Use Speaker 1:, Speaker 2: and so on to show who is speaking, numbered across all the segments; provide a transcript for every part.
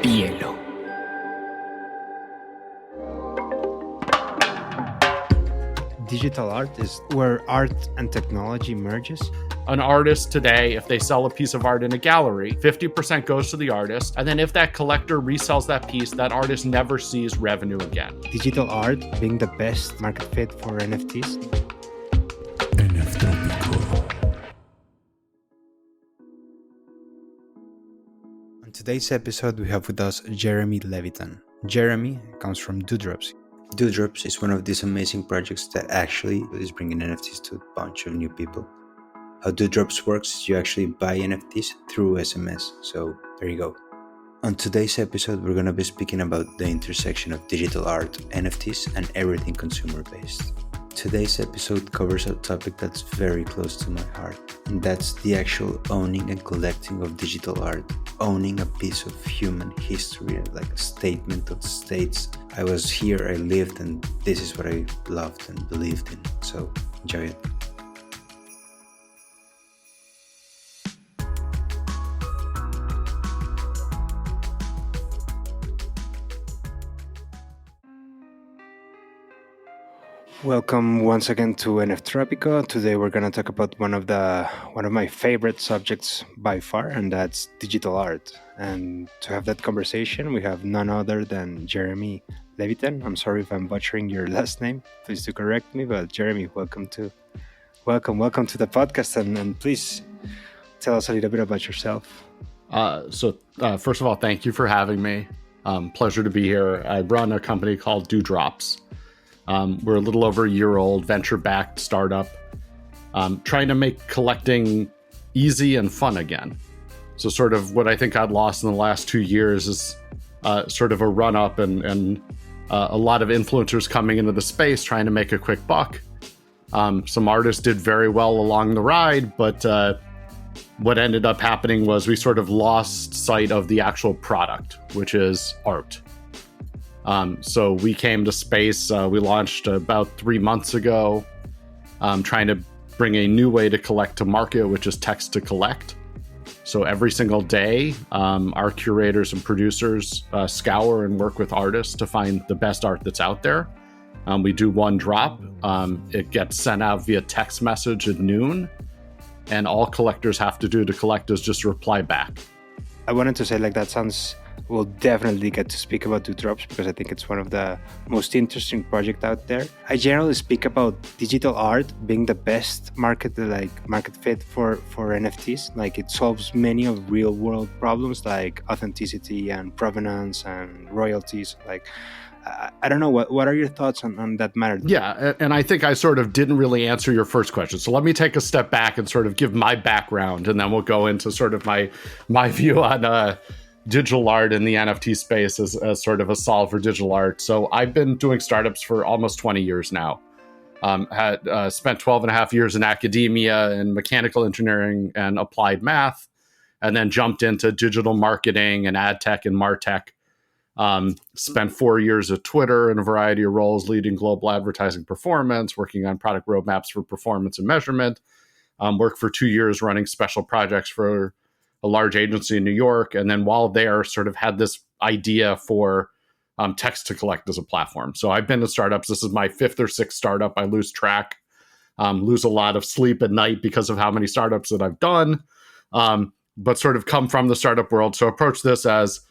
Speaker 1: Pielo.
Speaker 2: Digital art is where art and technology merges.
Speaker 3: An artist today, if they sell a piece of art in a gallery, 50% goes to the artist. And then if that collector resells that piece, that artist never sees revenue again.
Speaker 2: Digital art being the best market fit for NFTs.
Speaker 1: NFTropico.
Speaker 2: On today's episode, we have with us Jeremy Levitan. Jeremy comes from Dewdrops. Dewdrops is one of these amazing projects that actually is bringing NFTs to a bunch of new people. How Dewdrops works is you actually buy NFTs through SMS. So there you go. On today's episode, we're going to be speaking about the intersection of digital art, NFTs, and everything consumer-based. Today's episode covers a topic that's very close to my heart, and that's the actual owning and collecting of digital art, owning a piece of human history, like a statement that states, I was here, I lived, and this is what I loved and believed in. So enjoy it. Welcome once again to NFTropico. Today we're going to talk about one of my favorite subjects by far, and that's digital art. And to have that conversation, we have none other than Jeremy Levitan. I'm sorry if I'm butchering your last name. Please do correct me. But Jeremy, welcome to the podcast, and please tell us a little bit about yourself.
Speaker 3: So first of all, thank you for having me. Pleasure to be here. I run a company called Dewdrops. We're a little over a year old, venture-backed startup, trying to make collecting easy and fun again. So sort of what I think I'd lost in the last 2 years is sort of a run-up and a lot of influencers coming into the space trying to make a quick buck. Some artists did very well along the ride, but what ended up happening was we sort of lost sight of the actual product, which is art. So we came to space, we launched about 3 months ago, trying to bring a new way to collect to market, which is text to collect. So every single day, our curators and producers scour and work with artists to find the best art that's out there. We do one drop. It gets sent out via text message at noon, and all collectors have to do to collect is just reply back.
Speaker 2: I wanted to say, that sounds... We'll definitely get to speak about Dewdrops because I think it's one of the most interesting projects out there. I generally speak about digital art being the best market fit for NFTs. Like, it solves many of real world problems like authenticity and provenance and royalties. I don't know, what are your thoughts on that matter?
Speaker 3: Yeah, and I think I sort of didn't really answer your first question. So let me take a step back and sort of give my background, and then we'll go into sort of my view on digital art in the NFT space as sort of a solve for digital art. So I've been doing startups for almost 20 years now. Had spent 12 and a half years in academia in mechanical engineering and applied math, and then jumped into digital marketing and ad tech and martech. Spent 4 years at Twitter in a variety of roles, leading global advertising performance, working on product roadmaps for performance and measurement. Worked for 2 years running special projects for a large agency in New York. And then while there, sort of had this idea for text to collect as a platform. So I've been to startups. This is my 5th or 6th startup. I lose track, lose a lot of sleep at night because of how many startups that I've done, but sort of come from the startup world. So approach this as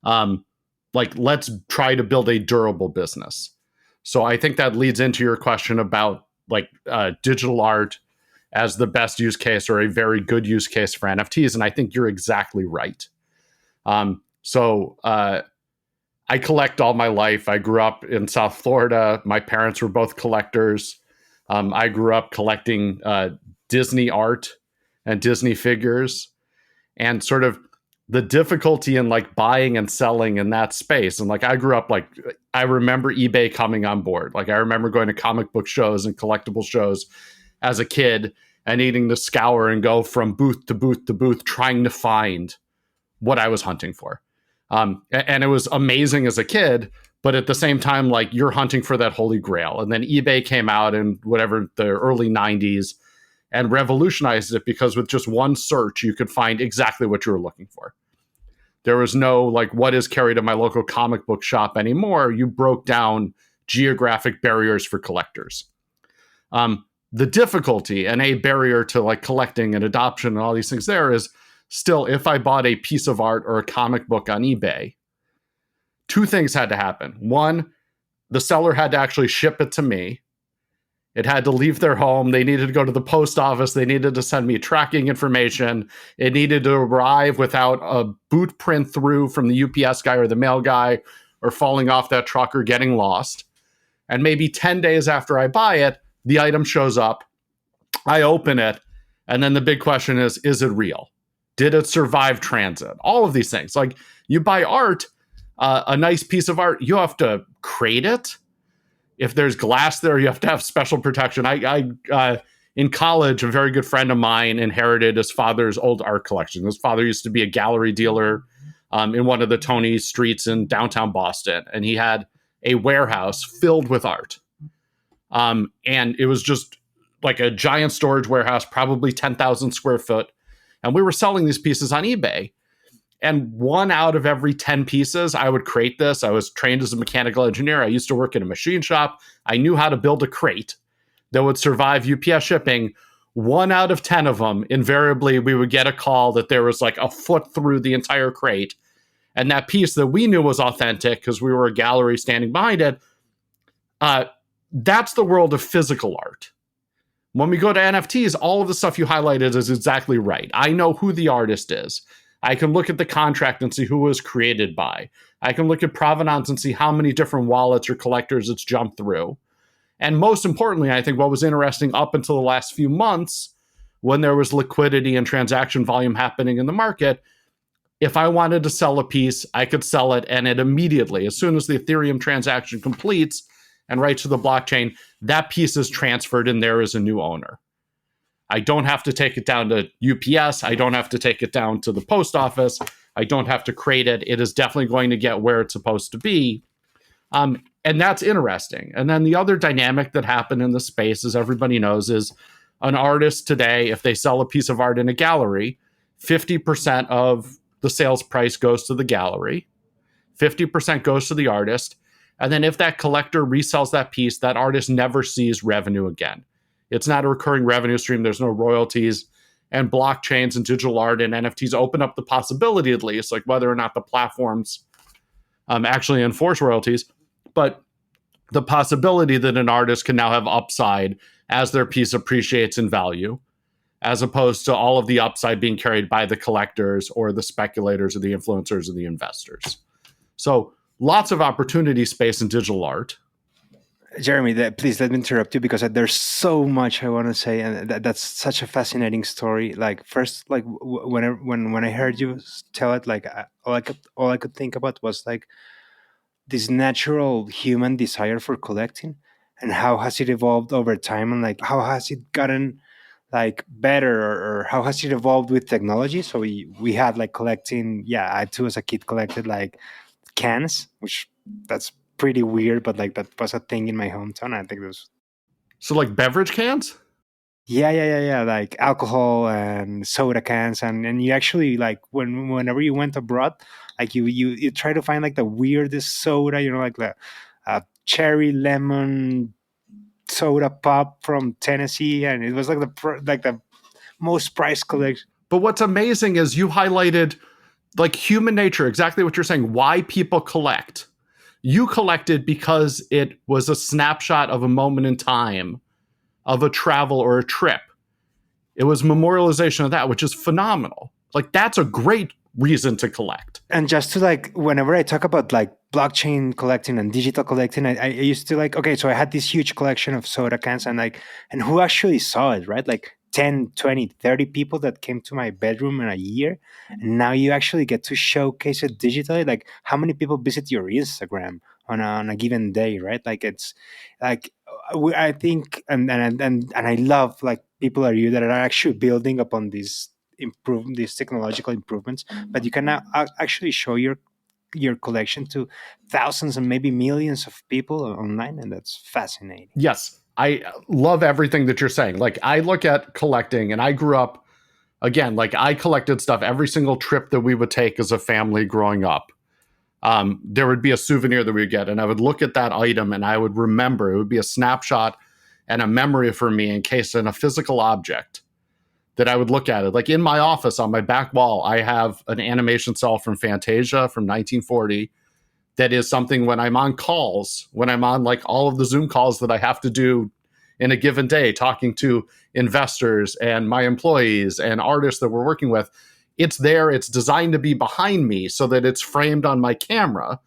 Speaker 3: let's try to build a durable business. So I think that leads into your question about digital art as the best use case or a very good use case for NFTs. And I think you're exactly right. So I collect all my life. I grew up in South Florida. My parents were both collectors. I grew up collecting Disney art and Disney figures, and sort of the difficulty in buying and selling in that space. And I grew up, I remember eBay coming on board. I remember going to comic book shows and collectible shows as a kid and needing to scour and go from booth to booth to booth, trying to find what I was hunting for. And it was amazing as a kid, but at the same time, you're hunting for that holy grail. And then eBay came out in the early 90s and revolutionized it, because with just one search, you could find exactly what you were looking for. There was no like what is carried in my local comic book shop anymore. You broke down geographic barriers for collectors. The difficulty and a barrier to like collecting and adoption and all these things there is still, if I bought a piece of art or a comic book on eBay, two things had to happen. One, the seller had to actually ship it to me. It had to leave their home. They needed to go to the post office. They needed to send me tracking information. It needed to arrive without a boot print through from the UPS guy or the mail guy or falling off that truck or getting lost. And maybe 10 days after I buy it, the item shows up. I open it. And then the big question is it real? Did it survive transit? All of these things. Like you buy art, a nice piece of art, you have to crate it. If there's glass there, you have to have special protection. I in college, a very good friend of mine inherited his father's old art collection. His father used to be a gallery dealer in one of the Tony streets in downtown Boston. And he had a warehouse filled with art. And it was just like a giant storage warehouse, probably 10,000 square foot. And we were selling these pieces on eBay. And 1 out of every 10 pieces, I would crate this. I was trained as a mechanical engineer. I used to work in a machine shop. I knew how to build a crate that would survive UPS shipping. 1 out of 10 of them, invariably, we would get a call that there was like a foot through the entire crate. And that piece that we knew was authentic because we were a gallery standing behind it, that's the world of physical art. When we go to NFTs, all of the stuff you highlighted is exactly right. I know who the artist is. I can look at the contract and see who it was created by. I can look at provenance and see how many different wallets or collectors it's jumped through. And most importantly, I think what was interesting up until the last few months, when there was liquidity and transaction volume happening in the market, if I wanted to sell a piece, I could sell it, and it immediately, as soon as the Ethereum transaction completes and writes to the blockchain, that piece is transferred and there is a new owner. I don't have to take it down to UPS. I don't have to take it down to the post office. I don't have to crate it. It is definitely going to get where it's supposed to be. And that's interesting. And then the other dynamic that happened in the space, as everybody knows, is an artist today, if they sell a piece of art in a gallery, 50% of the sales price goes to the gallery, 50% goes to the artist. And then if that collector resells that piece, that artist never sees revenue again. It's not a recurring revenue stream. There's no royalties. And blockchains and digital art and NFTs open up the possibility, at least, like whether or not the platforms actually enforce royalties, but the possibility that an artist can now have upside as their piece appreciates in value, as opposed to all of the upside being carried by the collectors or the speculators or the influencers or the investors. So lots of opportunity space in digital art.
Speaker 2: Jeremy, please let me interrupt you because there's so much I want to say, and that's such a fascinating story. Like first, like when I heard you tell it, like all I could think about was like this natural human desire for collecting, and how has it evolved over time, and like how has it gotten like better, or how has it evolved with technology? So we had like collecting. Yeah, I too as a kid collected like cans, which that's pretty weird, but like that was a thing in my hometown. I think it was
Speaker 3: So like beverage cans?
Speaker 2: yeah, like alcohol and soda cans, and you actually like whenever you went abroad, like you try to find like the weirdest soda, like the cherry lemon soda pop from Tennessee, and it was like the most prized collection.
Speaker 3: But what's amazing is you highlighted like human nature, exactly what you're saying, why people collect. You collected because it was a snapshot of a moment in time of a travel or a trip. It was memorialization of that, which is phenomenal. Like that's a great reason to collect.
Speaker 2: And just to like, whenever I talk about like blockchain collecting and digital collecting, I used to like, okay, so I had this huge collection of soda cans, and like, and who actually saw it, right? Like 10, 20, 30 people that came to my bedroom in a year. And now you actually get to showcase it digitally. Like how many people visit your Instagram on a given day, right? Like it's like, I think, and I love like people are you that are actually building upon these technological improvements, but you can now actually show your collection to thousands and maybe millions of people online, and that's fascinating.
Speaker 3: Yes, I love everything that you're saying. Like I look at collecting, and I grew up again, like I collected stuff every single trip that we would take as a family growing up. There would be a souvenir that we would get, and I would look at that item and I would remember. It would be a snapshot and a memory for me encased in a physical object that I would look at it. Like in my office on my back wall, I have an animation cell from Fantasia from 1940 that is something when I'm on calls, when I'm on like all of the Zoom calls that I have to do in a given day, talking to investors and my employees and artists that we're working with, it's there. It's designed to be behind me so that it's framed on my camera,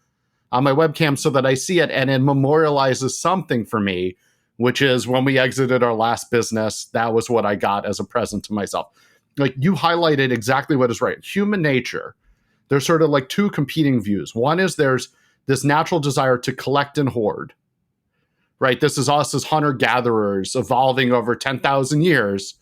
Speaker 3: on my webcam, so that I see it and it memorializes something for me, which is when we exited our last business, that was what I got as a present to myself. Like you highlighted exactly what is right. Human nature, there's sort of like two competing views. One is there's this natural desire to collect and hoard, right? This is us as hunter-gatherers evolving over 10,000 years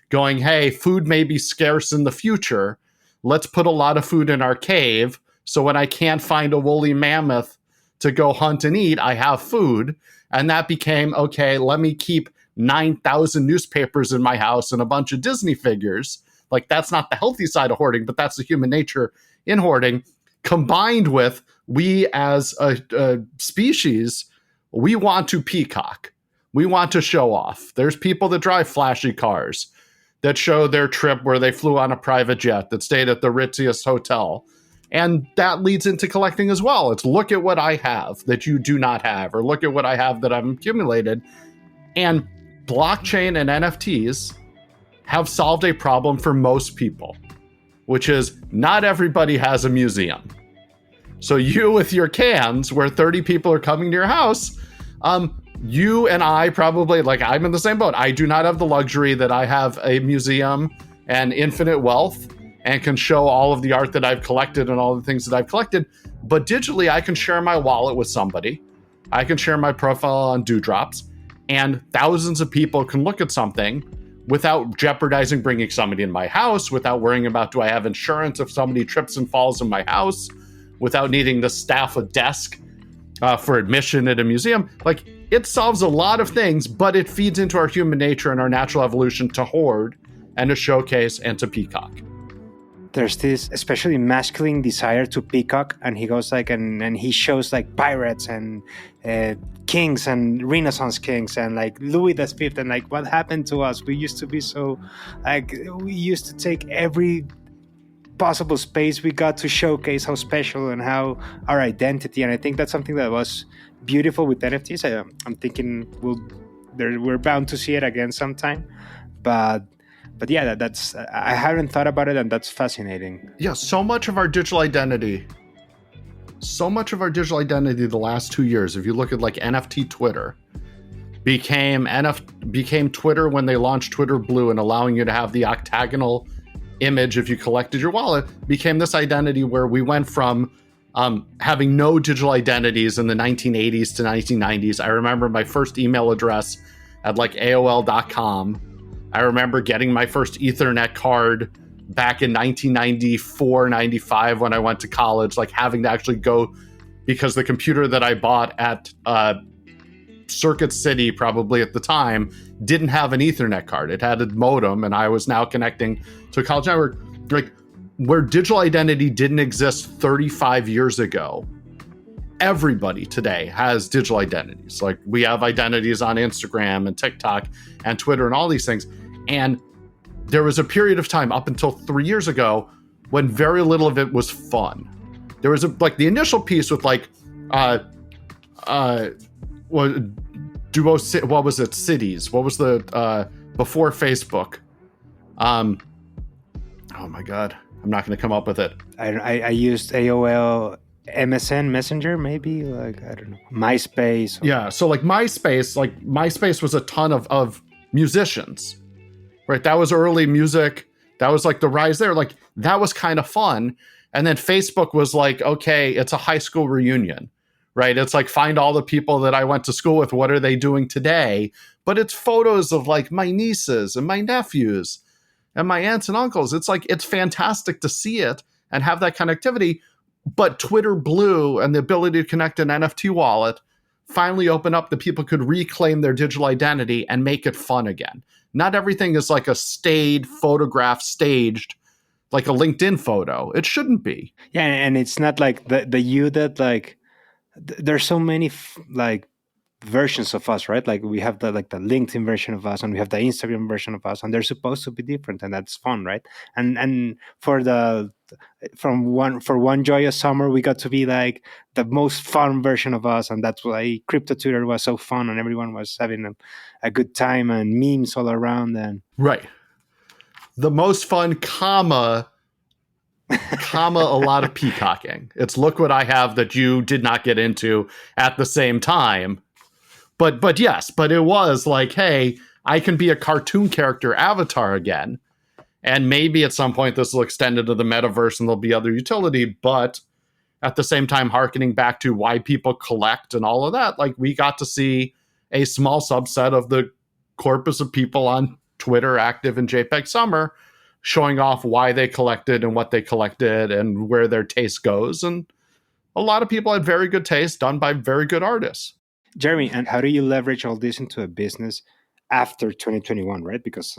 Speaker 3: going, hey, food may be scarce in the future. Let's put a lot of food in our cave so when I can't find a woolly mammoth to go hunt and eat, I have food. And that became, okay, let me keep 9,000 newspapers in my house and a bunch of Disney figures. Like that's not the healthy side of hoarding, but that's the human nature in hoarding, combined with we as a species, we want to peacock. We want to show off. There's people that drive flashy cars that show their trip where they flew on a private jet, that stayed at the ritziest hotel. And that leads into collecting as well. It's look at what I have that you do not have, or look at what I have that I've accumulated. And blockchain and NFTs have solved a problem for most people, which is not everybody has a museum. So you with your cans, where 30 people are coming to your house, you and I probably, like I'm in the same boat. I do not have the luxury that I have a museum and infinite wealth and can show all of the art that I've collected and all the things that I've collected. But digitally, I can share my wallet with somebody. I can share my profile on Dewdrops, and thousands of people can look at something without jeopardizing bringing somebody in my house, without worrying about, do I have insurance if somebody trips and falls in my house, without needing to staff a desk for admission at a museum. Like, it solves a lot of things, but it feeds into our human nature and our natural evolution to hoard and to showcase and to peacock.
Speaker 2: There's this especially masculine desire to peacock, and he goes like, and he shows like pirates and kings and Renaissance kings and like Louis the Fifth, and like what happened to us. We used to be so like, we used to take every possible space we got to showcase how special and how our identity. And I think that's something that was beautiful with NFTs. I'm thinking we're bound to see it again sometime, but yeah, that's I haven't thought about it, and that's fascinating.
Speaker 3: Yeah, so much of our digital identity the last 2 years, if you look at like NFT Twitter, became Twitter when they launched Twitter Blue and allowing you to have the octagonal image if you collected your wallet, became this identity where we went from having no digital identities in the 1980s to 1990s. I remember my first email address at like AOL.com. I remember getting my first Ethernet card back in 1994, 95 when I went to college, like having to actually go, because the computer that I bought at Circuit City probably at the time didn't have an Ethernet card. It had a modem, and I was now connecting to a college network. Like, where digital identity didn't exist 35 years ago, everybody today has digital identities. Like, we have identities on Instagram and TikTok and Twitter and all these things. And there was a period of time up until 3 years ago when very little of it was fun. There was like the initial piece with like what was it? Cities. What was the before Facebook? Oh my God, I'm not going to come up with it.
Speaker 2: I used AOL MSN Messenger, maybe, like, I don't know, MySpace.
Speaker 3: Yeah, so like MySpace was a ton of musicians, right? That was early music. That was like the rise there. Like, that was kind of fun. And then Facebook was like, okay, it's a high school reunion, right? It's like, find all the people that I went to school with. What are they doing today? But it's photos of like my nieces and my nephews and my aunts and uncles. It's like, it's fantastic to see it and have that connectivity. But Twitter Blue and the ability to connect an NFT wallet finally open up that people could reclaim their digital identity and make it fun again. Not everything is like a staged like a LinkedIn photo. It shouldn't be.
Speaker 2: Yeah, and it's not like the you that like there's so many like versions of us, right? Like we have the LinkedIn version of us, and we have the Instagram version of us, and they're supposed to be different, and that's fun, right? And for one joyous summer, we got to be like the most fun version of us, and that's why crypto Twitter was so fun, and everyone was having a good time, and memes all around, and
Speaker 3: right. The most fun, comma a lot of peacocking. It's look what I have that you did not get into at the same time. But yes, but it was like, hey, I can be a cartoon character avatar again. And maybe at some point this will extend into the metaverse and there'll be other utility. But at the same time, hearkening back to why people collect and all of that, like we got to see a small subset of the corpus of people on Twitter active in JPEG Summer showing off why they collected and what they collected and where their taste goes. And a lot of people had very good taste done by very good artists.
Speaker 2: Jeremy, and how do you leverage all this into a business after 2021, right? Because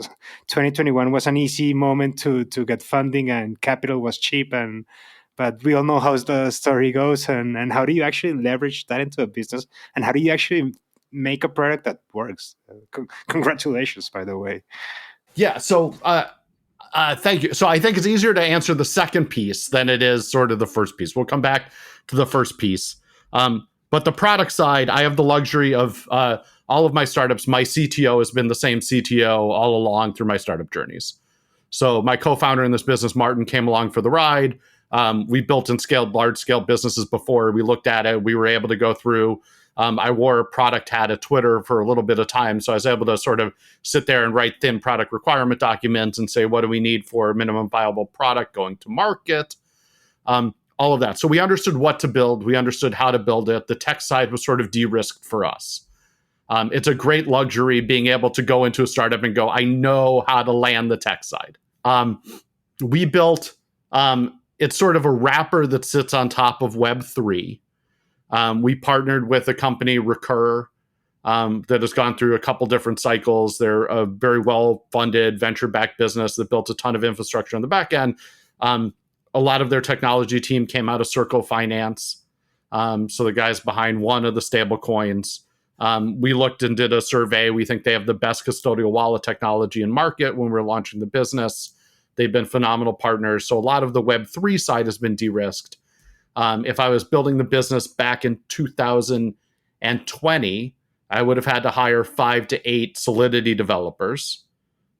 Speaker 2: 2021 was an easy moment to get funding, and capital was cheap, but we all know how the story goes. And how do you actually leverage that into a business? And how do you actually make a product that works? Congratulations, by the way.
Speaker 3: Yeah, so thank you. So I think it's easier to answer the second piece than it is sort of the first piece. We'll come back to the first piece. But the product side, I have the luxury of all of my startups. My CTO has been the same CTO all along through my startup journeys. So my co-founder in this business, Martin, came along for the ride. We built and scaled large-scale businesses before. We looked at it. We were able to go through. I wore a product hat at Twitter for a little bit of time. So I was able to sort of sit there and write thin product requirement documents and say, what do we need for a minimum viable product going to market? All of that. So we understood what to build. We understood how to build it. The tech side was sort of de-risked for us. It's a great luxury being able to go into a startup and go, I know how to land the tech side. We built, it's sort of a wrapper that sits on top of Web3. We partnered with a company, Recur, that has gone through a couple different cycles. They're a very well-funded venture-backed business that built a ton of infrastructure on the back end. A lot of their technology team came out of Circle Finance. So the guys behind one of the stable coins. We looked and did a survey. We think they have the best custodial wallet technology in market when we're launching the business. They've been phenomenal partners. So a lot of the Web3 side has been de-risked. If I was building the business back in 2020, I would have had to hire 5 to 8 Solidity developers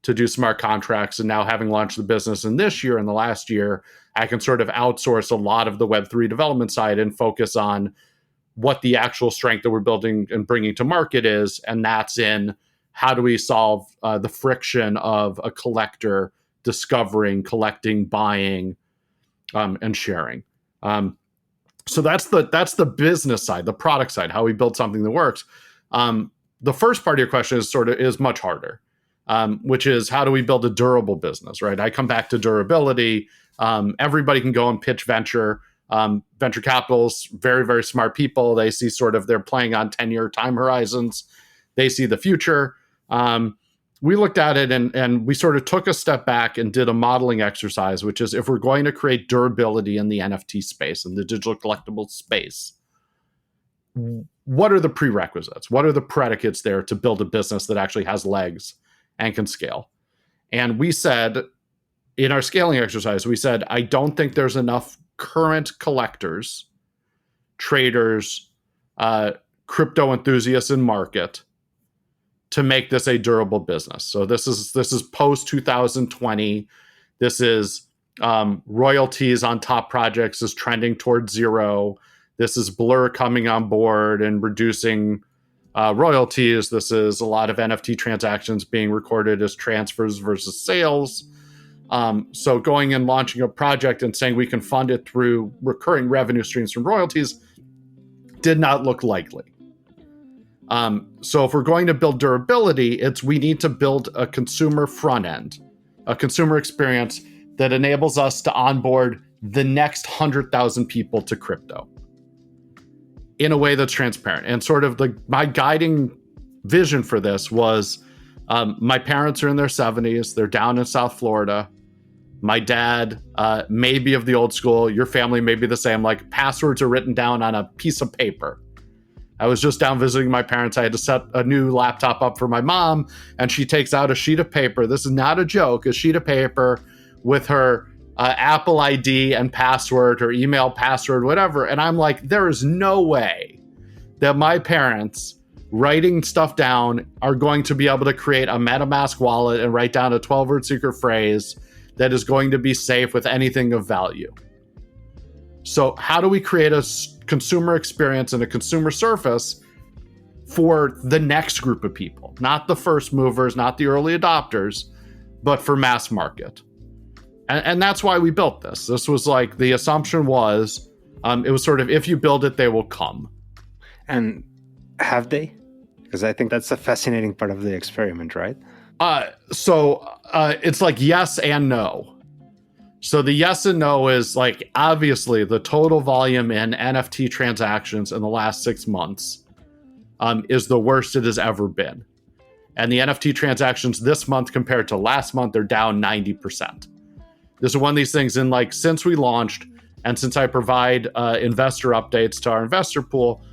Speaker 3: to do smart contracts. And now having launched the business in this year and the last year, I can sort of outsource a lot of the Web3 development side and focus on what the actual strength that we're building and bringing to market is. And that's in how do we solve the friction of a collector discovering, collecting, buying, and sharing. So that's the business side, the product side, how we build something that works. The first part of your question is much harder, which is how do we build a durable business, right? I come back to durability. Everybody can go and pitch venture. Venture capitals, very, very smart people. They see sort of they're playing on 10-year time horizons. They see the future. We looked at it and we sort of took a step back and did a modeling exercise, which is if we're going to create durability in the NFT space and the digital collectible space, what are the prerequisites? What are the predicates there to build a business that actually has legs and can scale? And we said in our scaling exercise, we said, I don't think there's enough current collectors, traders, crypto enthusiasts in market to make this a durable business. So this is post 2020. This is royalties on top projects is trending towards zero. This is Blur coming on board and reducing royalties. This is a lot of NFT transactions being recorded as transfers versus sales. So going and launching a project and saying we can fund it through recurring revenue streams from royalties did not look likely. So if we're going to build durability, we need to build a consumer front end, a consumer experience that enables us to onboard the next 100,000 people to crypto. in a way that's transparent. And sort of my guiding vision for this was my parents are in their 70s. They're down in South Florida. My dad may be of the old school. Your family may be the same. Like, passwords are written down on a piece of paper. I was just down visiting my parents. I had to set a new laptop up for my mom, and she takes out a sheet of paper. This is not a joke, a sheet of paper with her Apple ID and password, her email password, whatever. And I'm like, there is no way that my parents writing stuff down are going to be able to create a MetaMask wallet and write down a 12-word secret phrase that is going to be safe with anything of value. So how do we create a consumer experience and a consumer surface for the next group of people? Not the first movers, not the early adopters, but for mass market. And that's why we built this. This was like, the assumption was, it was sort of, if you build it, they will come.
Speaker 2: And have they? Because I think that's a fascinating part of the experiment, right?
Speaker 3: So it's like yes and no. So the yes and no is like, obviously the total volume in NFT transactions in the last 6 months is the worst it has ever been. And the NFT transactions this month compared to last month, they're down 90%. This is one of these things in, like, since we launched and since I provide investor updates to our investor pool,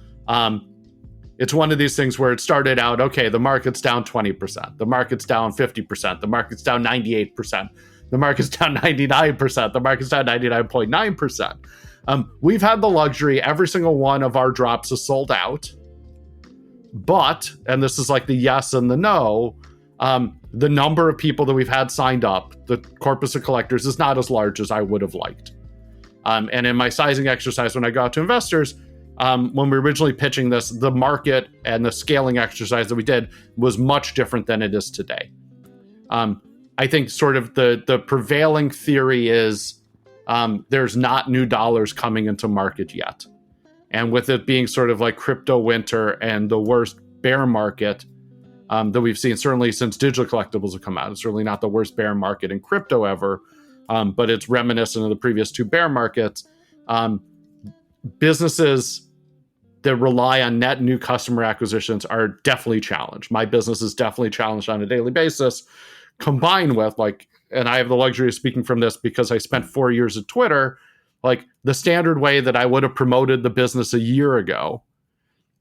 Speaker 3: it's one of these things where it started out, okay, the market's down 20%, the market's down 50%, the market's down 98%, the market's down 99%, the market's down 99.9%. We've had the luxury, every single one of our drops is sold out. But, and this is like the yes and the no, the number of people that we've had signed up, the corpus of collectors, is not as large as I would have liked. And in my sizing exercise, when I go out to investors, when we were originally pitching this, the market and the scaling exercise that we did was much different than it is today. I think sort of the prevailing theory is there's not new dollars coming into market yet. And with it being sort of like crypto winter and the worst bear market that we've seen, certainly since digital collectibles have come out, it's certainly not the worst bear market in crypto ever, but it's reminiscent of the previous two bear markets. Businesses that rely on net new customer acquisitions are definitely challenged. My business is definitely challenged on a daily basis, combined with, like, and I have the luxury of speaking from this because I spent 4 years at Twitter, like, the standard way that I would have promoted the business a year ago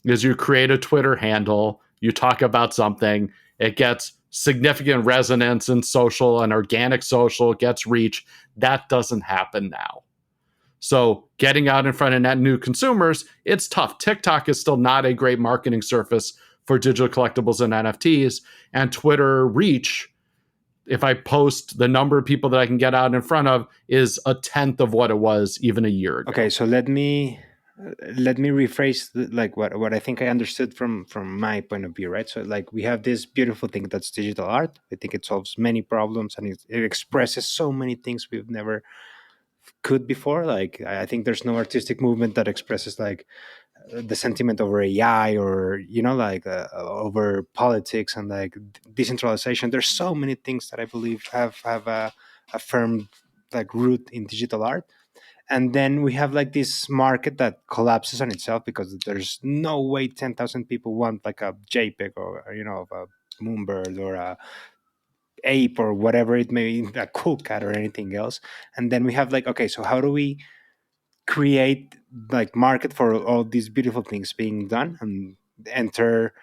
Speaker 3: is you create a Twitter handle, you talk about something, it gets significant resonance in social and organic social, gets reach. That doesn't happen now. So getting out in front of net new consumers, it's tough. TikTok is still not a great marketing surface for digital collectibles and NFTs. And Twitter reach, if I post, the number of people that I can get out in front of is a tenth of what it was even a year ago.
Speaker 2: Okay, so let me rephrase like what I think I understood from my point of view, right? So, like, we have this beautiful thing that's digital art. I think it solves many problems and it expresses so many things we've never could before. Like, I think there's no artistic movement that expresses like the sentiment over AI or, you know, like over politics and like decentralization. There's so many things that I believe have a firm like root in digital art. And then we have like this market that collapses on itself because there's no way 10,000 people want like a JPEG or, you know, a Moonbird or a ape or whatever it may be, a cool cat or anything else. And then we have like, okay, so how do we create like market for all these beautiful things being done and enter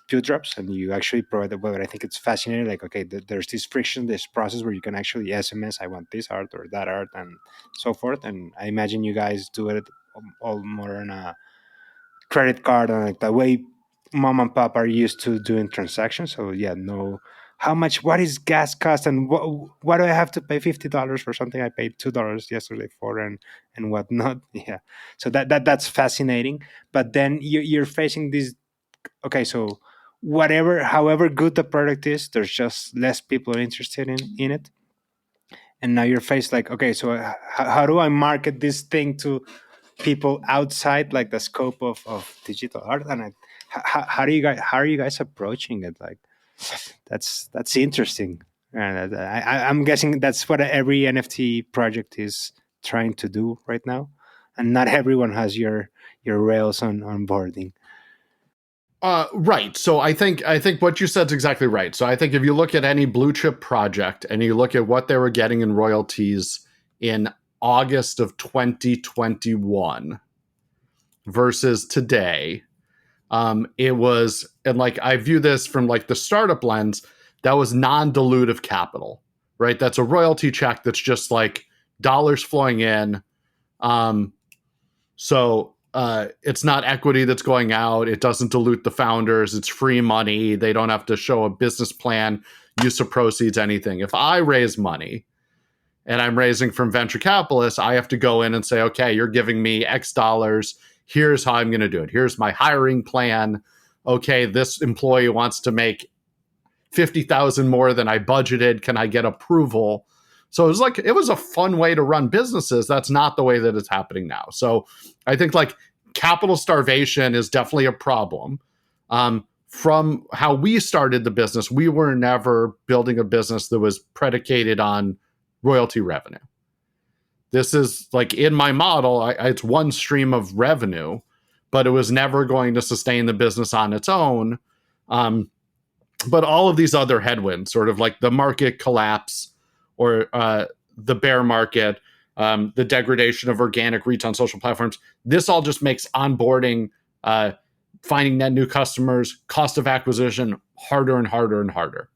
Speaker 2: few drops, and you actually provide what I think it's fascinating. Like, okay, there's this friction, this process where you can actually SMS, I want this art or that art, and so forth. And I imagine you guys do it all more on a credit card and like the way mom and pop are used to doing transactions. So yeah, no, how much? What is gas cost, and what do I have to pay $50 for something I paid $2 yesterday for, and whatnot? Yeah, so that's fascinating. But then you're facing this. Okay, so whatever, however good the product is, there's just less people are interested in it, and now you're faced like, okay, so how do I market this thing to people outside like the scope of digital art? And how are you guys approaching it? Like, that's interesting. And I'm guessing that's what every NFT project is trying to do right now. and not everyone has your rails on onboarding.
Speaker 3: Right. So I think what you said is exactly right. So I think if you look at any blue chip project and you look at what they were getting in royalties in August of 2021 versus today, it was, and like I view this from like the startup lens, that was non-dilutive capital, right? That's a royalty check that's just like dollars flowing in. So it's not equity that's going out. It doesn't dilute the founders. It's free money. They don't have to show a business plan, use of proceeds, anything. If I raise money and I'm raising from venture capitalists, I have to go in and say, okay, you're giving me X dollars. Here's how I'm going to do it. Here's my hiring plan. Okay, this employee wants to make 50,000 more than I budgeted. Can I get approval? So it was a fun way to run businesses. That's not the way that it's happening now. So I think like capital starvation is definitely a problem. From how we started the business, we were never building a business that was predicated on royalty revenue. This is like in my model, it's one stream of revenue, but it was never going to sustain the business on its own. But all of these other headwinds, sort of like the market collapse, or the bear market, the degradation of organic reach on social platforms. This all just makes onboarding, finding net new customers, cost of acquisition harder and harder and harder.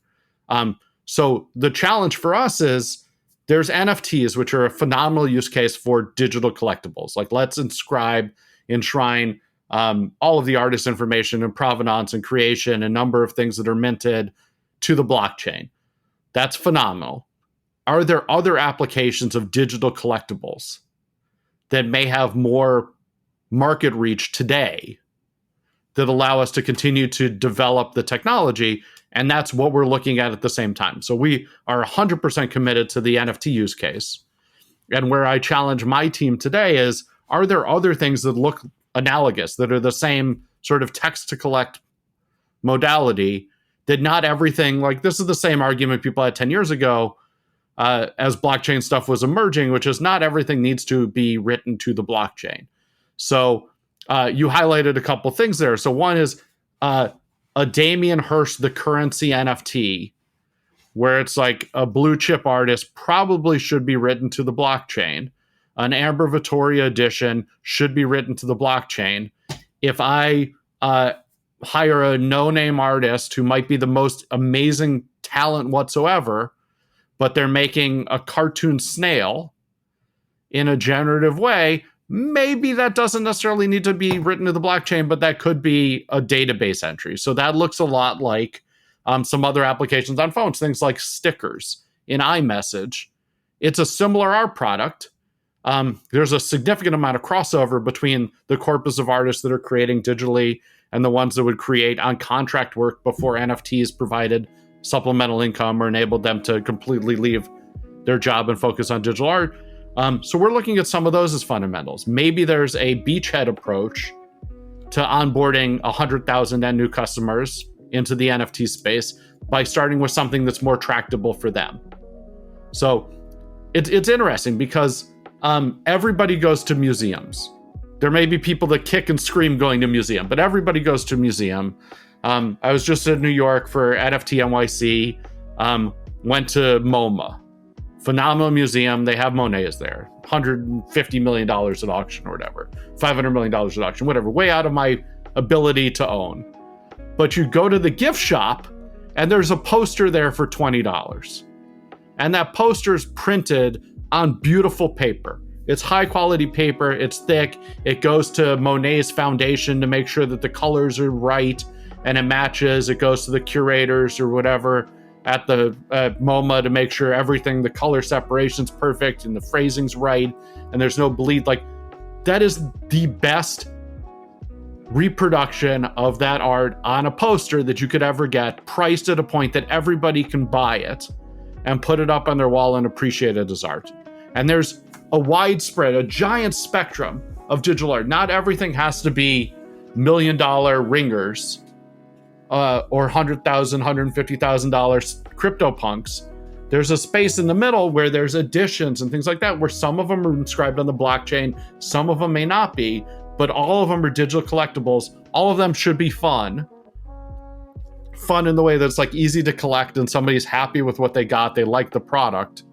Speaker 3: So the challenge for us is there's NFTs, which are a phenomenal use case for digital collectibles. Like let's enshrine all of the artist information and provenance and creation and number of things that are minted to the blockchain. That's phenomenal. Are there other applications of digital collectibles that may have more market reach today that allow us to continue to develop the technology? And that's what we're looking at the same time. So we are 100% committed to the NFT use case. And where I challenge my team today is, are there other things that look analogous, that are the same sort of text to collect modality, that not everything, like this is the same argument people had 10 years ago, as blockchain stuff was emerging, which is not everything needs to be written to the blockchain. So you highlighted a couple things there. So one is a Damien Hirst, the currency NFT, where it's like a blue chip artist probably should be written to the blockchain. An Amber Vittoria edition should be written to the blockchain. If I hire a no-name artist who might be the most amazing talent whatsoever, but they're making a cartoon snail in a generative way, maybe that doesn't necessarily need to be written to the blockchain, but that could be a database entry. So that looks a lot like some other applications on phones, things like stickers in iMessage. It's a similar art product. There's a significant amount of crossover between the corpus of artists that are creating digitally and the ones that would create on contract work before NFTs provided supplemental income or enabled them to completely leave their job and focus on digital art. So we're looking at some of those as fundamentals. Maybe there's a beachhead approach to onboarding 100,000 net new customers into the NFT space by starting with something that's more tractable for them. So it's interesting because everybody goes to museums. There may be people that kick and scream going to museum, but everybody goes to a museum. I was just in New York for NFT NYC, went to MoMA. Phenomenal museum. They have Monets there. $150 million at auction or whatever. $500 million at auction, whatever. Way out of my ability to own. But you go to the gift shop and there's a poster there for $20. And that poster is printed on beautiful paper. It's high quality paper. It's thick. It goes to Monet's foundation to make sure that the colors are right and it matches. It goes to the curators or whatever at the MoMA to make sure everything, the color separation's perfect and the phrasing's right and there's no bleed. Like, that is the best reproduction of that art on a poster that you could ever get, priced at a point that everybody can buy it and put it up on their wall and appreciate it as art. And there's a widespread, a giant spectrum of digital art. Not everything has to be $1 million ringers or $100,000, $150,000 crypto punks. there's a space in the middle where there's editions and things like that, where some of them are inscribed on the blockchain, some of them may not be, but all of them are digital collectibles. All of them should be fun in the way that it's like easy to collect and somebody's happy with what they got, they like the product.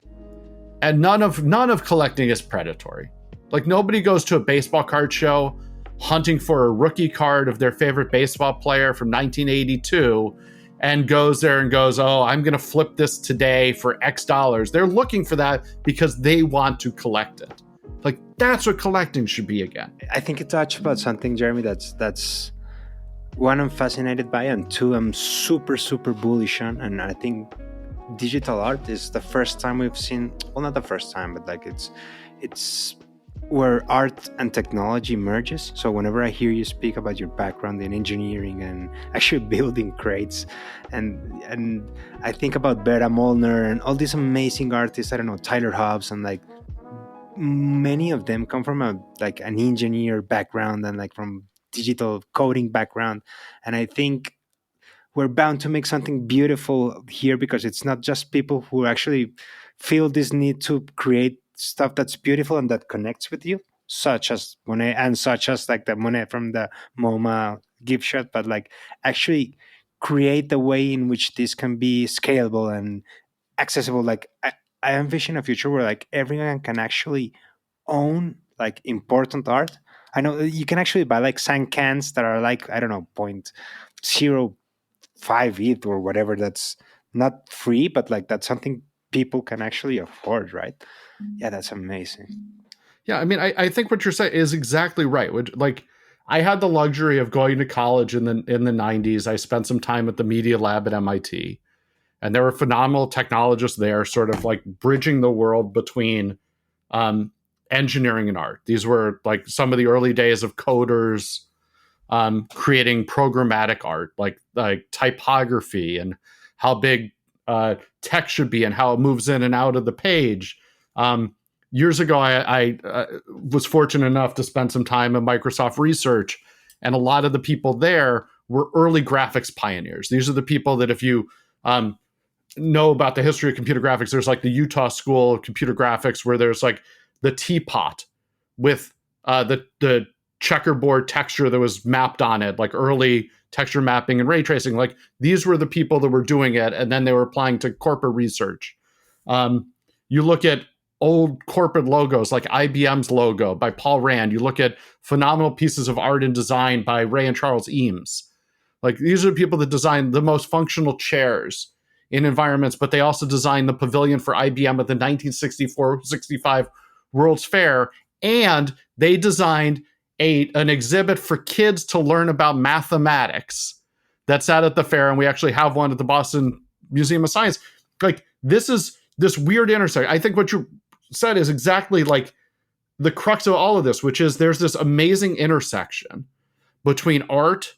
Speaker 3: And none of collecting is predatory. Like, nobody goes to a baseball card show hunting for a rookie card of their favorite baseball player from 1982 and goes there and goes, oh, I'm going to flip this today for X dollars. They're looking for that because they want to collect it. Like, that's what collecting should be again.
Speaker 2: I think you touched about something, Jeremy, that's one, I'm fascinated by, and two, I'm super, super bullish on. And I think digital art is the first time we've seen, well, not the first time, but like it's where art and technology merges. So whenever I hear you speak about your background in engineering and actually building crates, and I think about Bera Molnar and all these amazing artists, I don't know, Tyler Hobbs, and like many of them come from an engineer background and like from digital coding background. And I think we're bound to make something beautiful here, because it's not just people who actually feel this need to create stuff that's beautiful and that connects with you, such as Monet and such as like the Monet from the MoMA gift shop, but like actually create the way in which this can be scalable and accessible. Like I envision a future where like everyone can actually own like important art. I know you can actually buy like signed cans that are like, I don't know, 0.05 ETH or whatever. That's not free, but like that's something people can actually afford, right? Yeah, that's amazing.
Speaker 3: Yeah, I mean, I think what you're saying is exactly right. Like, I had the luxury of going to college in the 90s. I spent some time at the Media Lab at MIT, and there were phenomenal technologists there, sort of like bridging the world between engineering and art. These were like some of the early days of coders creating programmatic art, like typography and how big text should be and how it moves in and out of the page. Years ago, I was fortunate enough to spend some time at Microsoft Research, and a lot of the people there were early graphics pioneers. These are the people that, if you know about the history of computer graphics, there's like the Utah School of Computer Graphics, where there's like the teapot with the checkerboard texture that was mapped on it, like early texture mapping and ray tracing. Like, these were the people that were doing it, and then they were applying to corporate research. You look at old corporate logos like IBM's logo by Paul Rand. You look at phenomenal pieces of art and design by Ray and Charles Eames. Like, these are people that design the most functional chairs in environments, but they also designed the pavilion for IBM at the 1964-65 World's Fair, and they designed an exhibit for kids to learn about mathematics that sat at the fair, and we actually have one at the Boston Museum of Science. Like, this is this weird intersection. I think what you said is exactly like the crux of all of this, which is there's this amazing intersection between art,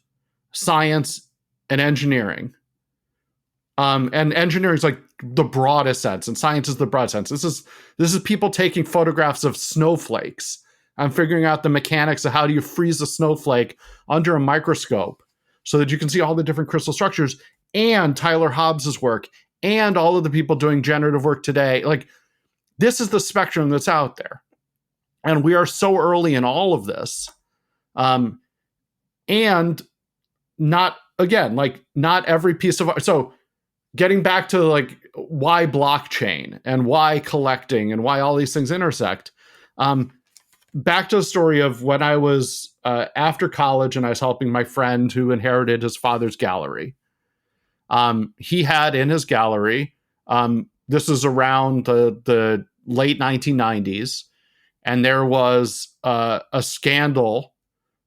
Speaker 3: science, and engineering. And engineering is like the broadest sense, and science is the broad sense. This is people taking photographs of snowflakes and figuring out the mechanics of how do you freeze a snowflake under a microscope so that you can see all the different crystal structures, and Tyler Hobbs's work, and all of the people doing generative work today. Like, this is the spectrum that's out there. And we are so early in all of this. And not every piece of art. So getting back to like why blockchain and why collecting and why all these things intersect. Back to the story of when I was after college and I was helping my friend who inherited his father's gallery. He had in his gallery, this is around the late 1990s, and there was a scandal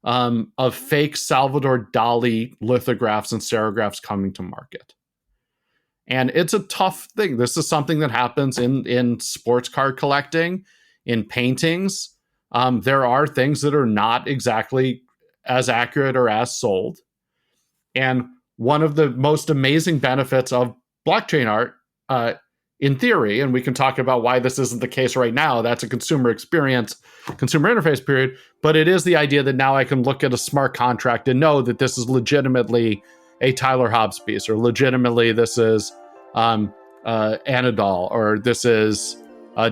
Speaker 3: of fake Salvador Dali lithographs and serigraphs coming to market. And it's a tough thing. This is something that happens in sports card collecting, in paintings. There are things that are not exactly as accurate or as sold. And one of the most amazing benefits of blockchain art, in theory, and we can talk about why this isn't the case right now, that's a consumer experience, consumer interface period, but it is the idea that now I can look at a smart contract and know that this is legitimately a Tyler Hobbs piece, or legitimately this is Anadol, or this is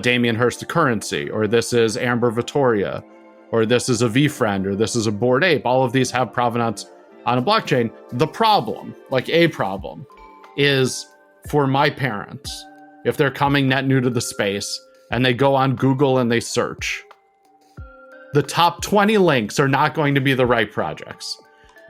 Speaker 3: Damien Hirst the currency, or this is Amber Vittoria, or this is a VFriend, or this is a Bored Ape. All of these have provenance on a blockchain. The problem, like a problem, is for my parents, if they're coming net new to the space and they go on Google and they search, the top 20 links are not going to be the right projects.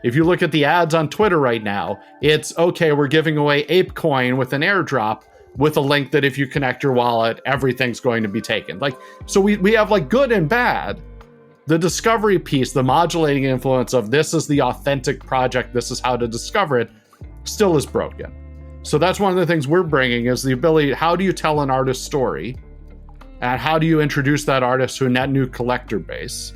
Speaker 3: If you look at the ads on Twitter right now, it's, okay, we're giving away ApeCoin with an airdrop with a link that if you connect your wallet, everything's going to be taken. Like, so we have like good and bad. The discovery piece, the modulating influence of this is the authentic project, this is how to discover it, still is broken. So that's one of the things we're bringing is the ability, how do you tell an artist's story? And how do you introduce that artist to a net new collector base?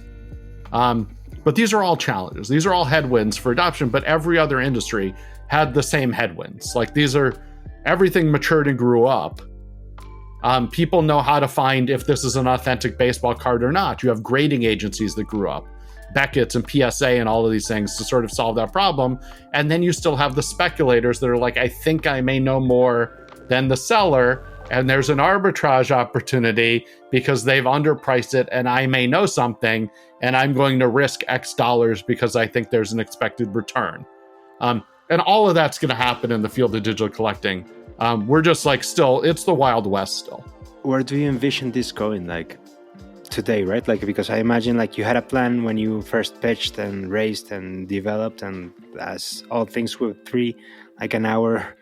Speaker 3: But these are all challenges. These are all headwinds for adoption, but every other industry had the same headwinds. Like everything matured and grew up. People know how to find if this is an authentic baseball card or not. You have grading agencies that grew up, Beckett's and PSA and all of these things to sort of solve that problem. And then you still have the speculators that are like, I think I may know more than the seller, and there's an arbitrage opportunity because they've underpriced it and I may know something and I'm going to risk X dollars because I think there's an expected return. And all of that's going to happen in the field of digital collecting. We're just like still, it's the Wild West still.
Speaker 2: Where do you envision this going, like today, right? Like, because I imagine like you had a plan when you first pitched and raised and developed, and as all things Web3, like an hour,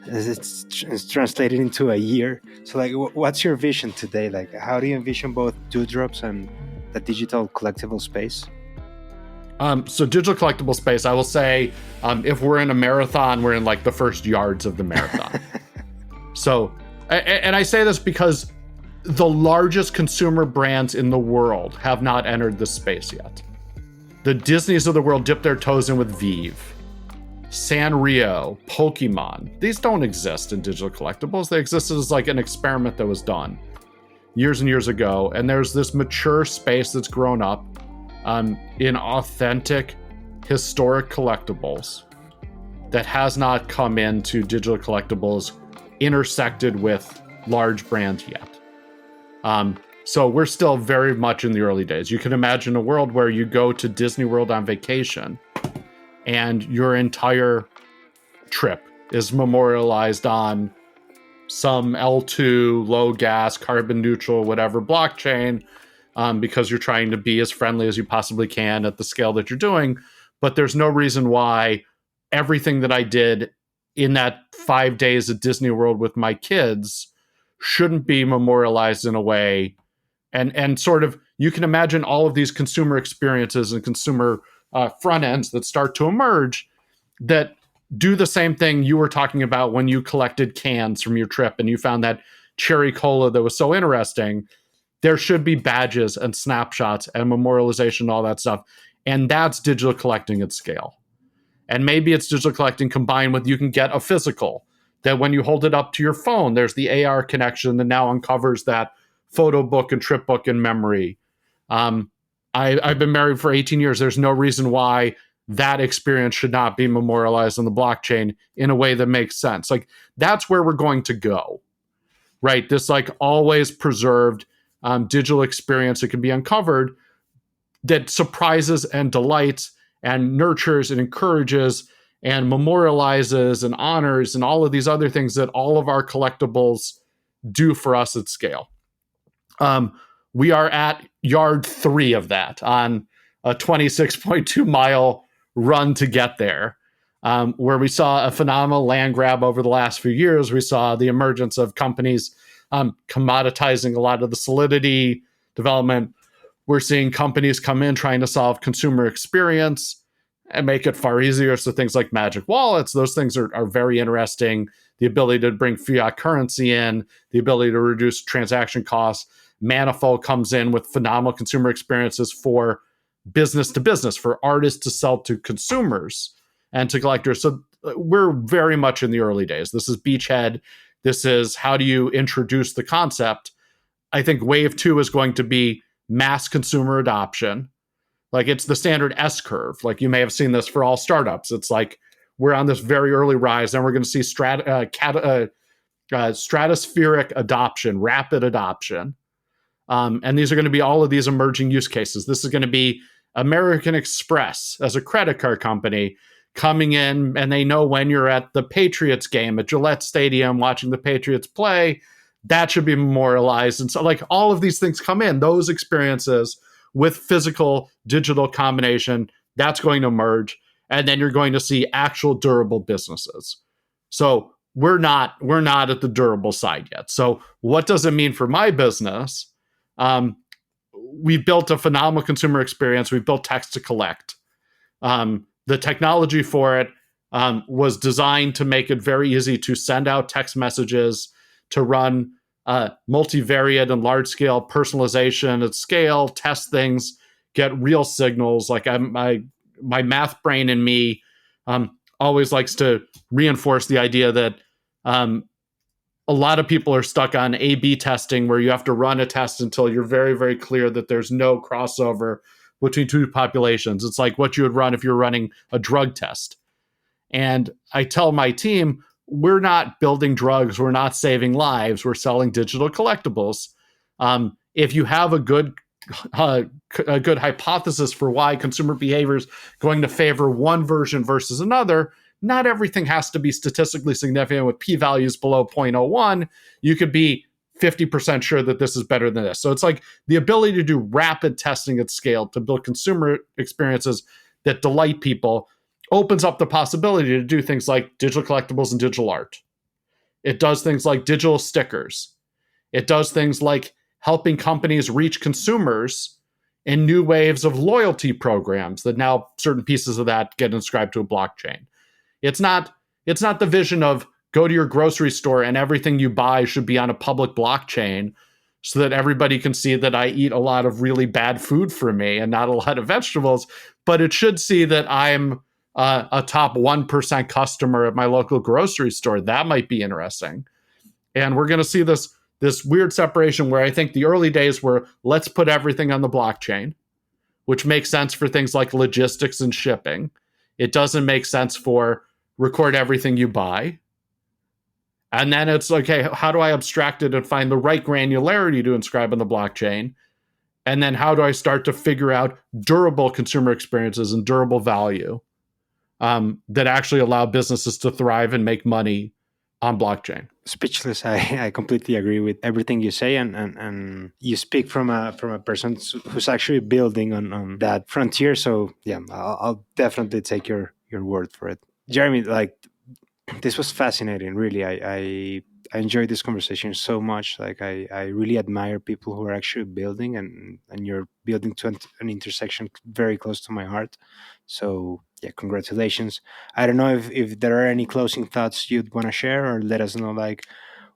Speaker 2: it's translated into a year. So like, what's your vision today? Like, how do you envision both Dewdrops and the digital collectible space?
Speaker 3: So digital collectible space, I will say, if we're in a marathon, we're in like the first yards of the marathon. So, and I say this because the largest consumer brands in the world have not entered this space yet. The Disneys of the world dip their toes in with Vive, Sanrio, Pokemon. These don't exist in digital collectibles. They existed as like an experiment that was done years and years ago. And there's this mature space that's grown up in authentic, historic collectibles that has not come into digital collectibles intersected with large brands yet. So we're still very much in the early days. You can imagine a world where you go to Disney World on vacation and your entire trip is memorialized on some L2, low gas, carbon neutral, whatever blockchain, because you're trying to be as friendly as you possibly can at the scale that you're doing. But there's no reason why everything that I did in that 5 days at Disney World with my kids shouldn't be memorialized in a way. And sort of, you can imagine all of these consumer experiences and consumer front ends that start to emerge that do the same thing you were talking about when you collected cans from your trip and you found that cherry cola that was so interesting. There should be badges and snapshots and memorialization and all that stuff. And that's digital collecting at scale. And maybe it's digital collecting combined with, you can get a physical that when you hold it up to your phone, there's the AR connection that now uncovers that photo book and trip book in memory. I've been married for 18 years. There's no reason why that experience should not be memorialized on the blockchain in a way that makes sense. Like, that's where we're going to go, right? This like always preserved digital experience that can be uncovered that surprises and delights and nurtures and encourages and memorializes and honors and all of these other things that all of our collectibles do for us at scale. We are at yard 3 of that on a 26.2 mile run to get there, where we saw a phenomenal land grab over the last few years. We saw the emergence of companies commoditizing a lot of the Solidity development. We're seeing companies come in trying to solve consumer experience and make it far easier. So things like magic wallets, those things are very interesting. The ability to bring fiat currency in, the ability to reduce transaction costs. Manifold comes in with phenomenal consumer experiences for business to business, for artists to sell to consumers and to collectors. So we're very much in the early days. This is beachhead. This is how do you introduce the concept. I think wave 2 is going to be mass consumer adoption. Like, it's the standard S curve. Like, you may have seen this for all startups. It's like we're on this very early rise, and we're going to see stratospheric adoption, rapid adoption. And these are going to be all of these emerging use cases. This is going to be American Express as a credit card company coming in, and they know when you're at the Patriots game at Gillette Stadium watching the Patriots play, that should be memorialized. And so like all of these things come in, those experiences with physical digital combination, that's going to merge. And then you're going to see actual durable businesses. So we're not at the durable side yet. So what does it mean for my business? We've built a phenomenal consumer experience. We've built text to collect. The technology for it was designed to make it very easy to send out text messages, to run multivariate and large-scale personalization at scale, test things, get real signals. Like my math brain in me always likes to reinforce the idea that a lot of people are stuck on A/B testing, where you have to run a test until you're very, very clear that there's no crossover between two populations. It's like what you would run if you're running a drug test. And I tell my team, we're not building drugs. We're not saving lives. We're selling digital collectibles. If you have a good hypothesis for why consumer behavior is going to favor one version versus another, not everything has to be statistically significant with p-values below 0.01. You could be 50% sure that this is better than this. So it's like the ability to do rapid testing at scale to build consumer experiences that delight people opens up the possibility to do things like digital collectibles and digital art. It does things like digital stickers. It does things like helping companies reach consumers in new waves of loyalty programs that now certain pieces of that get inscribed to a blockchain. It's not the vision of go to your grocery store and everything you buy should be on a public blockchain so that everybody can see that I eat a lot of really bad food for me and not a lot of vegetables. But it should see that I'm a top 1% customer at my local grocery store. That might be interesting. And we're going to see this weird separation where I think the early days were, let's put everything on the blockchain, which makes sense for things like logistics and shipping. It doesn't make sense for record everything you buy. And then it's like, hey, how do I abstract it and find the right granularity to inscribe on the blockchain? And then how do I start to figure out durable consumer experiences and durable value that actually allow businesses to thrive and make money on blockchain?
Speaker 2: Speechless. I completely agree with everything you say, and you speak from a person who's actually building on that frontier. So yeah, I'll definitely take your word for it, Jeremy. Like, this was fascinating. Really, I enjoyed this conversation so much. Like, I really admire people who are actually building, and you're building to an intersection very close to my heart. So yeah, congratulations. I don't know if there are any closing thoughts you'd want to share, or let us know, like,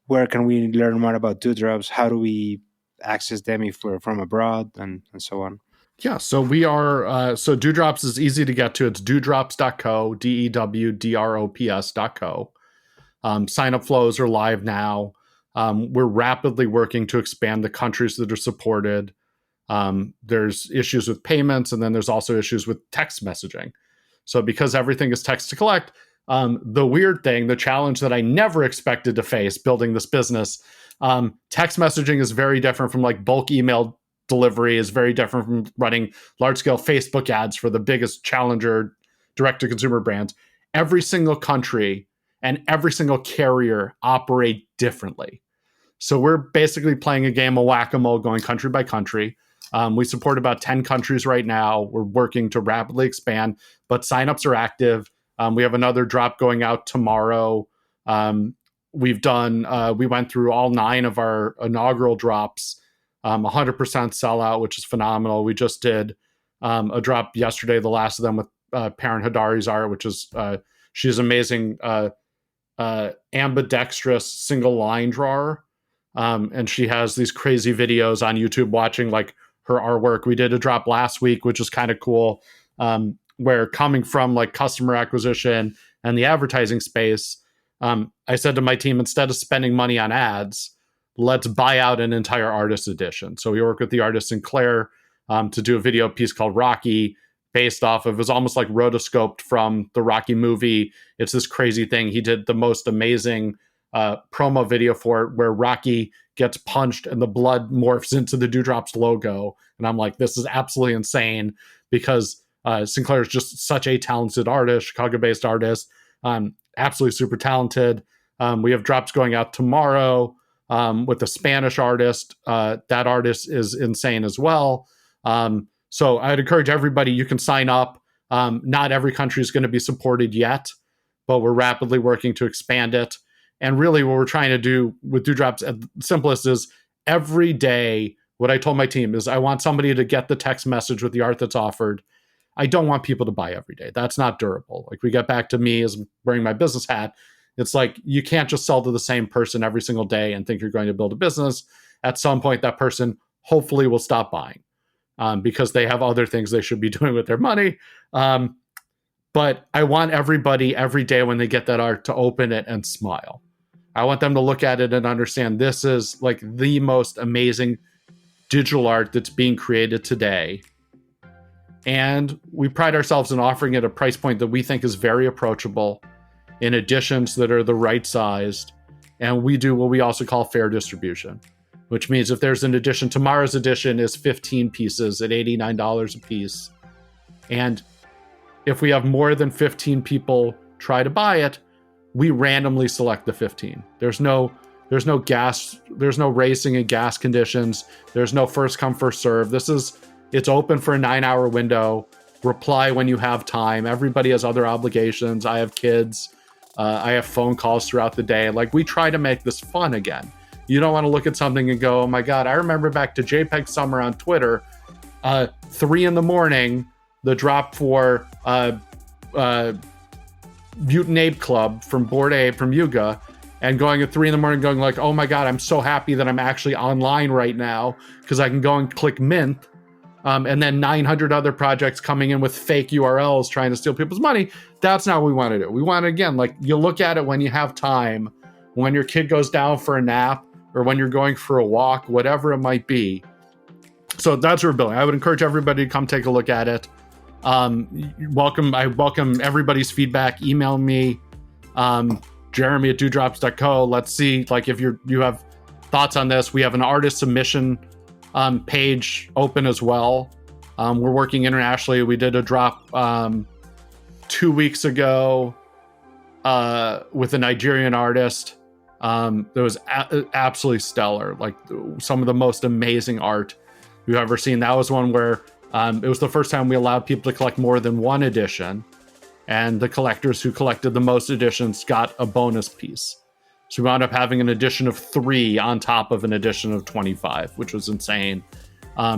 Speaker 2: where can we learn more about Dewdrops? How do we access them if we're from abroad, and so on?
Speaker 3: Yeah, so we are, so Dewdrops is easy to get to. It's dewdrops.co, dewdrops.co. Sign up flows are live now. We're rapidly working to expand the countries that are supported. There's issues with payments, and then there's also issues with text messaging. So because everything is text to collect, the weird thing, the challenge that I never expected to face building this business, text messaging is very different from like bulk email delivery, is very different from running large-scale Facebook ads for the biggest challenger direct-to-consumer brands. Every single country and every single carrier operate differently. So we're basically playing a game of whack-a-mole going country by country. We support about 10 countries right now. We're working to rapidly expand, but signups are active. We have another drop going out tomorrow. We went through all 9 of our inaugural drops, 100% sellout, which is phenomenal. We just did a drop yesterday, the last of them with Perrin Hadari's art, which is, she's amazing, ambidextrous single line drawer. And she has these crazy videos on YouTube watching like her artwork. We did a drop last week, which is kind of cool, where coming from like customer acquisition and the advertising space, I said to my team, instead of spending money on ads, let's buy out an entire artist edition. So we worked with the artist Sinclair to do a video piece called Rocky, based off of, it was almost like rotoscoped from the Rocky movie. It's this crazy thing. He did the most amazing promo video for it where Rocky gets punched and the blood morphs into the Dewdrops logo. And I'm like, this is absolutely insane because Sinclair is just such a talented artist, Chicago-based artist, absolutely super talented. We have drops going out tomorrow with a Spanish artist. That artist is insane as well. So I'd encourage everybody, you can sign up. Not every country is going to be supported yet, but we're rapidly working to expand it. And really what we're trying to do with Dewdrops, at the simplest is every day, what I told my team is I want somebody to get the text message with the art that's offered. I don't want people to buy every day. That's not durable. Like, we get back to me as wearing my business hat. It's like, you can't just sell to the same person every single day and think you're going to build a business. At some point, that person hopefully will stop buying because they have other things they should be doing with their money. But I want everybody every day when they get that art to open it and smile. I want them to look at it and understand this is like the most amazing digital art that's being created today. And we pride ourselves in offering it at a price point that we think is very approachable, in editions that are the right sized. And we do what we also call fair distribution, which means if there's an edition, tomorrow's edition is 15 pieces at $89 a piece. And if we have more than 15 people try to buy it, we randomly select the 15. There's no racing and gas conditions. There's no first come, first serve. It's open for a 9-hour window. Reply when you have time. Everybody has other obligations. I have kids. I have phone calls throughout the day. Like, we try to make this fun again. You don't want to look at something and go, oh my God, I remember back to JPEG Summer on Twitter, 3 a.m, the drop for Mutant Ape Club from Bored Ape from Yuga, and going at 3 a.m. going like, oh my God, I'm so happy that I'm actually online right now because I can go and click mint. And then 900 other projects coming in with fake URLs trying to steal people's money. That's not what we want to do. We want to, again, like, you look at it when you have time, when your kid goes down for a nap, or when you're going for a walk, whatever it might be. So that's what we're building. I would encourage everybody to come take a look at it. I welcome everybody's feedback. Email me, Jeremy@dewdrops.co. Let's see, like, if you have thoughts on this. We have an artist submission page open as well. We're working internationally. We did a drop 2 weeks ago with a Nigerian artist that was absolutely stellar. Like, some of the most amazing art you've ever seen. That was one where it was the first time we allowed people to collect more than one edition, and the collectors who collected the most editions got a bonus piece. So we wound up having an edition of 3 on top of an edition of 25, which was insane.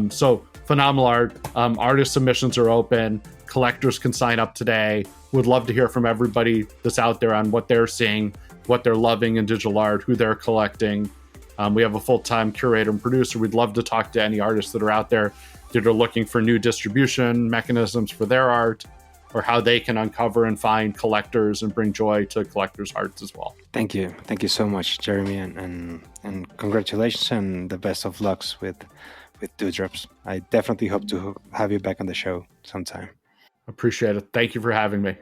Speaker 3: So phenomenal art. Artist submissions are open. Collectors can sign up today. Would love to hear from everybody that's out there on what they're seeing, what they're loving in digital art, who they're collecting. We have a full-time curator and producer. We'd love to talk to any artists that are out there that are looking for new distribution mechanisms for their art, or how they can uncover and find collectors and bring joy to collectors' hearts as well.
Speaker 2: Thank you so much, Jeremy, and congratulations and the best of lucks with Dewdrops. I definitely hope to have you back on the show sometime.
Speaker 3: Appreciate it. Thank you for having me.